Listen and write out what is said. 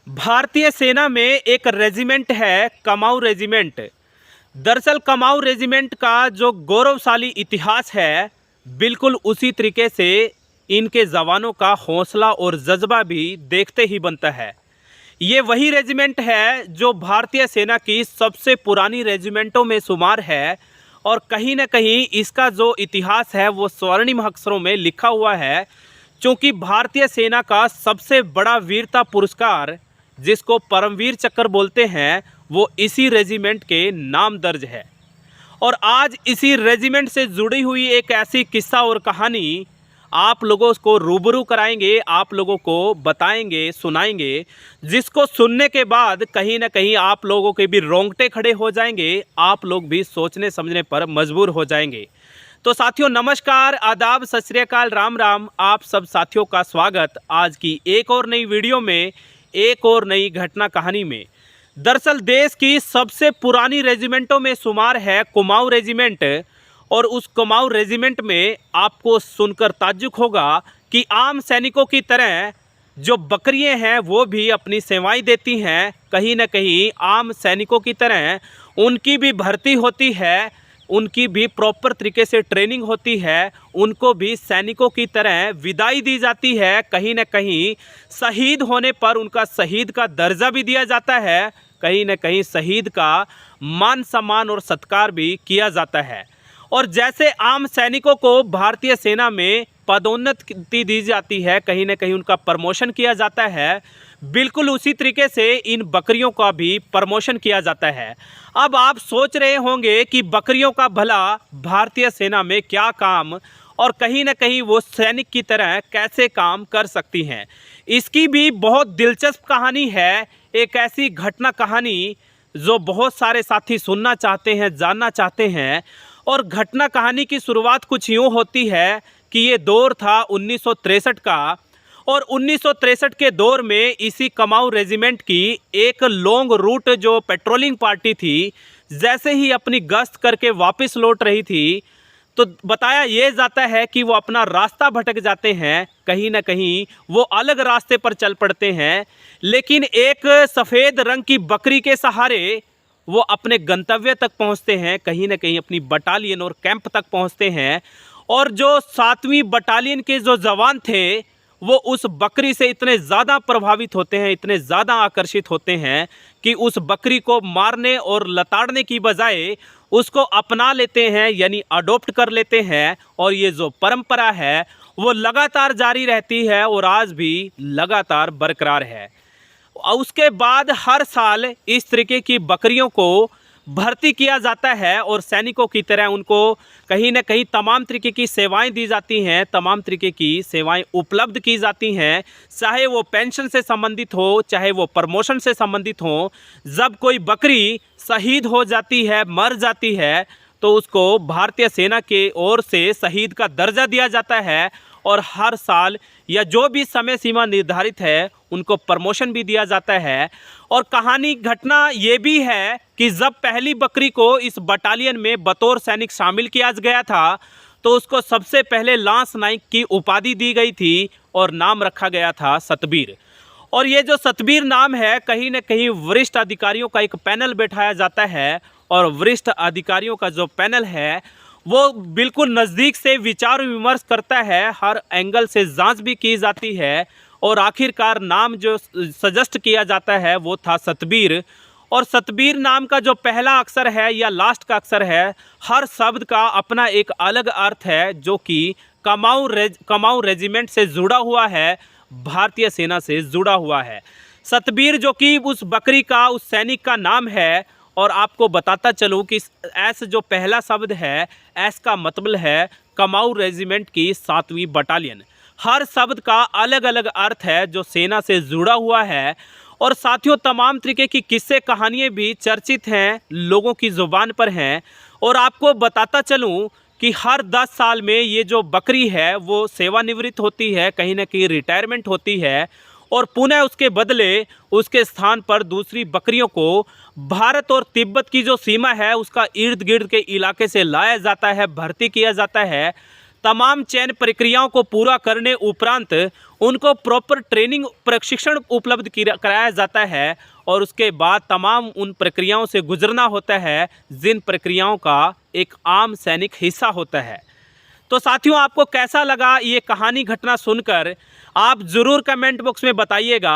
भारतीय सेना में एक रेजिमेंट है कमाऊ रेजिमेंट। दरअसल कमाऊ रेजिमेंट का जो गौरवशाली इतिहास है, बिल्कुल उसी तरीके से इनके जवानों का हौसला और जज्बा भी देखते ही बनता है। ये वही रेजिमेंट है जो भारतीय सेना की सबसे पुरानी रेजिमेंटों में शुमार है और कहीं ना कहीं इसका जो इतिहास है वो स्वर्णिम अक्षरों में लिखा हुआ है, क्योंकि भारतीय सेना का सबसे बड़ा वीरता पुरस्कार जिसको परमवीर चक्र बोलते हैं वो इसी रेजिमेंट के नाम दर्ज है। और आज इसी रेजिमेंट से जुड़ी हुई एक ऐसी किस्सा और कहानी आप लोगों को रूबरू कराएंगे, आप लोगों को बताएंगे, सुनाएंगे, जिसको सुनने के बाद कहीं ना कहीं आप लोगों के भी रोंगटे खड़े हो जाएंगे, आप लोग भी सोचने समझने पर मजबूर हो जाएंगे। तो साथियों नमस्कार, आदाब, सत श्री अकाल, राम राम। आप सब साथियों का स्वागत आज की एक और नई वीडियो में, एक और नई घटना कहानी में। दरअसल देश की सबसे पुरानी रेजिमेंटों में शुमार है कुमाऊं रेजिमेंट, और उस कुमाऊं रेजिमेंट में आपको सुनकर ताज्जुब होगा कि आम सैनिकों की तरह जो बकरियां हैं वो भी अपनी सेवाएं देती हैं। कहीं ना कहीं आम सैनिकों की तरह उनकी भी भर्ती होती है, उनकी भी प्रॉपर तरीके से ट्रेनिंग होती है, उनको भी सैनिकों की तरह विदाई दी जाती है। कहीं ना कहीं शहीद होने पर उनका शहीद का दर्जा भी दिया जाता है, कहीं ना कहीं शहीद का मान सम्मान और सत्कार भी किया जाता है। और जैसे आम सैनिकों को भारतीय सेना में पदोन्नति दी जाती है, कहीं ना कहीं उनका प्रमोशन किया जाता है, बिल्कुल उसी तरीके से इन बकरियों का भी प्रमोशन किया जाता है। अब आप सोच रहे होंगे कि बकरियों का भला भारतीय सेना में क्या काम, और कहीं ना कहीं वो सैनिक की तरह कैसे काम कर सकती हैं। इसकी भी बहुत दिलचस्प कहानी है, एक ऐसी घटना कहानी जो बहुत सारे साथी सुनना चाहते हैं, जानना चाहते हैं। और घटना कहानी की शुरुआत कुछ यूँ होती है कि ये दौर था 1963 का, और 1963 के दौर में इसी कमाऊं रेजिमेंट की एक लॉन्ग रूट जो पेट्रोलिंग पार्टी थी, जैसे ही अपनी गश्त करके वापस लौट रही थी तो बताया ये जाता है कि वो अपना रास्ता भटक जाते हैं, कहीं ना कहीं वो अलग रास्ते पर चल पड़ते हैं। लेकिन एक सफ़ेद रंग की बकरी के सहारे वो अपने गंतव्य तक पहुंचते हैं, कहीं ना कहीं अपनी बटालियन और कैंप तक पहुंचते हैं। और जो 7वीं बटालियन के जो जवान थे वो उस बकरी से इतने ज़्यादा प्रभावित होते हैं, इतने ज़्यादा आकर्षित होते हैं कि उस बकरी को मारने और लताड़ने की बजाय उसको अपना लेते हैं, यानी अडॉप्ट कर लेते हैं। और ये जो परंपरा है वो लगातार जारी रहती है और आज भी लगातार बरकरार है। उसके बाद हर साल इस तरीके की बकरियों को भर्ती किया जाता है और सैनिकों की तरह उनको कहीं ना कहीं तमाम तरीके की सेवाएं दी जाती हैं, तमाम तरीके की सेवाएं उपलब्ध की जाती हैं, चाहे वो पेंशन से संबंधित हो, चाहे वो प्रमोशन से संबंधित हो। जब कोई बकरी शहीद हो जाती है, मर जाती है, तो उसको भारतीय सेना के ओर से शहीद का दर्जा दिया जाता है और हर साल या जो भी समय सीमा निर्धारित है उनको प्रमोशन भी दिया जाता है। और कहानी घटना ये भी है कि जब पहली बकरी को इस बटालियन में बतौर सैनिक शामिल किया गया था तो उसको सबसे पहले लांस नाइक की उपाधि दी गई थी और नाम रखा गया था सतबीर। और ये जो सतबीर नाम है, कहीं ना कहीं वरिष्ठ अधिकारियों का एक पैनल बैठाया जाता है और वरिष्ठ अधिकारियों का जो पैनल है वो बिल्कुल नज़दीक से विचार विमर्श करता है, हर एंगल से जांच भी की जाती है और आखिरकार नाम जो सजेस्ट किया जाता है वो था सतबीर। और सतबीर नाम का जो पहला अक्षर है या लास्ट का अक्षर है, हर शब्द का अपना एक अलग अर्थ है जो कि कमाऊं रेजिमेंट से जुड़ा हुआ है, भारतीय सेना से जुड़ा हुआ है। सतबीर जो कि उस बकरी का, उस सैनिक का नाम है। और आपको बताता चलूँ कि एस जो पहला शब्द है, एस का मतलब है कमाऊं रेजिमेंट की 7वीं बटालियन। हर शब्द का अलग अलग अर्थ है जो सेना से जुड़ा हुआ है। और साथियों तमाम तरीके की किस्से कहानियाँ भी चर्चित हैं, लोगों की ज़ुबान पर हैं। और आपको बताता चलूँ कि हर 10 साल में ये जो बकरी है वो सेवानिवृत्त होती है, कहीं ना कहीं रिटायरमेंट होती है, और पुनः उसके बदले उसके स्थान पर दूसरी बकरियों को भारत और तिब्बत की जो सीमा है उसका इर्द गिर्द के इलाके से लाया जाता है, भर्ती किया जाता है, तमाम चयन प्रक्रियाओं को पूरा करने उपरांत उनको प्रॉपर ट्रेनिंग प्रशिक्षण उपलब्ध कराया जाता है और उसके बाद तमाम उन प्रक्रियाओं से गुजरना होता है जिन प्रक्रियाओं का एक आम सैनिक हिस्सा होता है। तो साथियों, आपको कैसा लगा ये कहानी घटना सुनकर, आप ज़रूर कमेंट बॉक्स में बताइएगा।